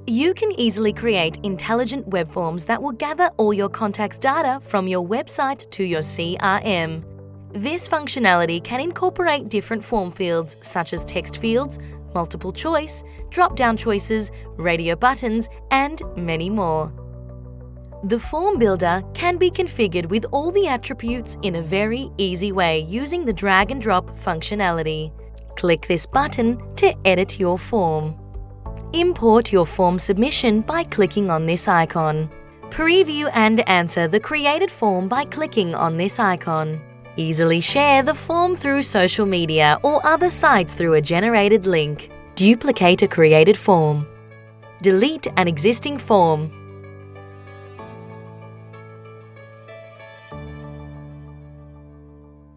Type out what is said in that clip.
You can easily create intelligent web forms that will gather all your contacts' data from your website to your CRM. This functionality can incorporate different form fields such as text fields, multiple choice, drop-down choices, radio buttons, and many more. The form builder can be configured with all the attributes in a very easy way using the drag and drop functionality. Click this button to edit your form. Import your form submission by clicking on this icon. Preview and answer the created form by clicking on this icon. Easily share the form through social media or other sites through a generated link. Duplicate a created form. Delete an existing form.